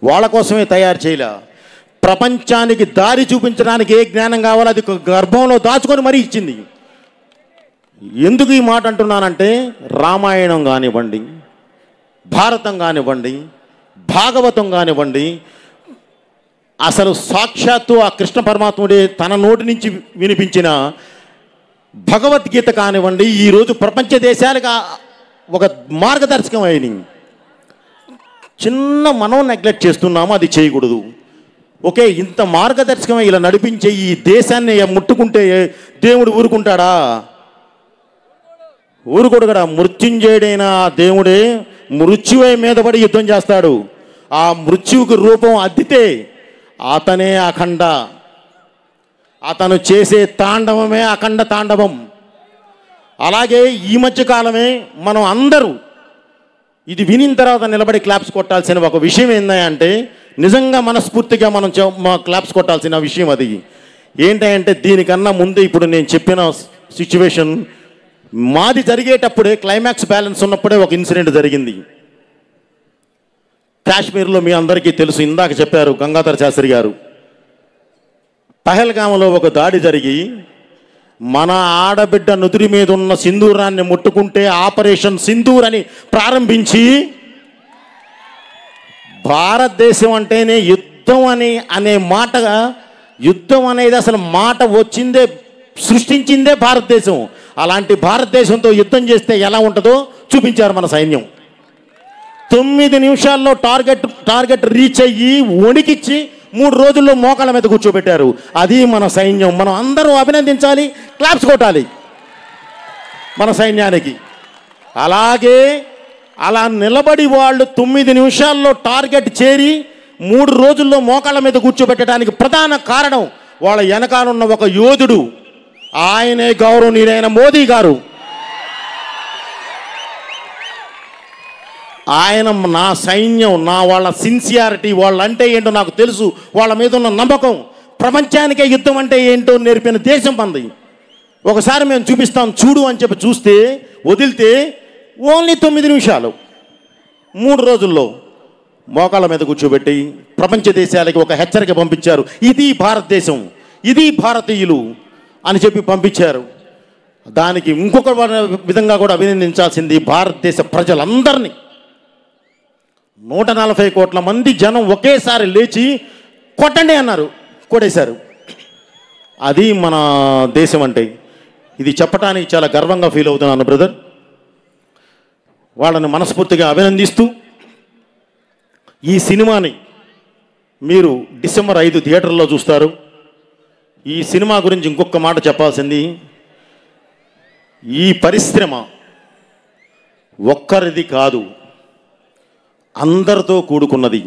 వాళ్ళ కోసమే తయారు చేయలే. ప్రపంచానికి దారి చూపించడానికి ఏ జ్ఞానం కావాలో అది గర్భంలో దాచుకొని మరీ ఇచ్చింది. ఎందుకు ఈ మాట అంటున్నానంటే, రామాయణం కానివ్వండి, భారతం కానివ్వండి, భాగవతం కానివ్వండి, అసలు సాక్షాత్తు ఆ కృష్ణ పరమాత్ముడే తన నోటి నుంచి వినిపించిన భగవద్గీత కానివ్వండి, ఈరోజు ప్రపంచ దేశాలకు ఒక మార్గదర్శకం అయినాయి. చిన్న మనం నెగ్లెక్ట్ చేస్తున్నాము, అది చేయకూడదు. ఓకే, ఇంత మార్గదర్శకం ఇలా నడిపించే ఈ దేశాన్ని ముట్టుకుంటే దేవుడు ఊరుకుంటాడా? ఊరుకోడు కదా. మృత్యుంజయుడైన దేవుడే మృత్యువే మీద పడి యుద్ధం చేస్తాడు. ఆ మృత్యువుకి రూపం అద్దితే అతనే అఖండ. అతను చేసే తాండవమే అఖండ తాండవం. అలాగే ఈ మధ్యకాలమే మనం అందరూ ఇది వినిన తర్వాత నిలబడి క్లాప్స్ కొట్టాల్సిన ఒక విషయం ఏంటంటే, నిజంగా మనస్ఫూర్తిగా మనం క్లాప్స్ కొట్టాల్సిన విషయం అది ఏంటంటే, దీనికన్నా ముందు ఇప్పుడు నేను చెప్పిన సిచ్యువేషన్ మాది జరిగేటప్పుడే, క్లైమాక్స్ బ్యాలెన్స్ ఉన్నప్పుడే ఒక ఇన్సిడెంట్ జరిగింది కాశ్మీర్లో. మీ అందరికీ తెలుసు, ఇందాక చెప్పారు గంగాధర శాస్త్రి గారు. పహల్గామ్లో ఒక దాడి జరిగి మన ఆడబిడ్డ నుదురి మీద ఉన్న సింధూరాన్ని ముట్టుకుంటే ఆపరేషన్ సింధూర్ అని ప్రారంభించి, భారతదేశం అంటేనే యుద్ధం అనే మాటగా, యుద్ధం అనేది అసలు మాట వచ్చిందే, సృష్టించిందే భారతదేశం. అలాంటి భారతదేశంతో యుద్ధం చేస్తే ఎలా ఉంటుందో చూపించారు మన సైన్యం. 9 నిమిషాల్లో టార్గెట్ రీచ్ అయ్యి వణికిచ్చి 3 రోజుల్లో మోకాళ్ళ మీద కూర్చోబెట్టారు. అది మన సైన్యం. మనం అందరూ అభినందించాలి, క్లాప్స్ కొట్టాలి మన సైన్యానికి. అలాగే అలా నిలబడి వాళ్ళు 9 నిమిషాల్లో టార్గెట్ చేరి 3 రోజుల్లో మోకాళ్ళ మీద కూర్చోబెట్టడానికి ప్రధాన కారణం వాళ్ళ వెనకాలన్న ఒక యోధుడు. ఆయనే గౌరవనీయులైన మోదీ గారు. ఆయన నా సైన్యం, వాళ్ళ సిన్సియారిటీ, వాళ్ళంటే ఏంటో నాకు తెలుసు, వాళ్ళ మీద ఉన్న నమ్మకం, ప్రపంచానికే యుద్ధం అంటే ఏంటో నేర్పిన దేశం మంది. ఒకసారి మేము చూపిస్తాం చూడు అని చెప్పి చూస్తే వదిలితే ఓన్లీ 9 నిమిషాలు 3 రోజుల్లో మోకాళ్ళ మీద కూర్చోబెట్టి ప్రపంచ దేశాలకి ఒక హెచ్చరిక పంపించారు. ఇది భారతదేశం, ఇది భారతీయులు అని చెప్పి పంపించారు. దానికి ఇంకొక విధంగా కూడా అభినందించాల్సింది భారతదేశ ప్రజలందరినీ. 140 కోట్ల మంది జనం ఒకేసారి లేచి కొట్టండి అన్నారు, కొట్టేశారు. అది మన దేశం అంటే. ఇది చెప్పడానికి చాలా గర్వంగా ఫీల్ అవుతున్నాను బ్రదర్. వాళ్ళని మనస్ఫూర్తిగా అభినందిస్తూ, ఈ సినిమాని మీరు డిసెంబర్ 5 థియేటర్లో చూస్తారు. ఈ సినిమా గురించి ఇంకొక మాట చెప్పాల్సింది, ఈ పరిశ్రమ ఒక్కరిది కాదు, అందరితో కూడుకున్నది.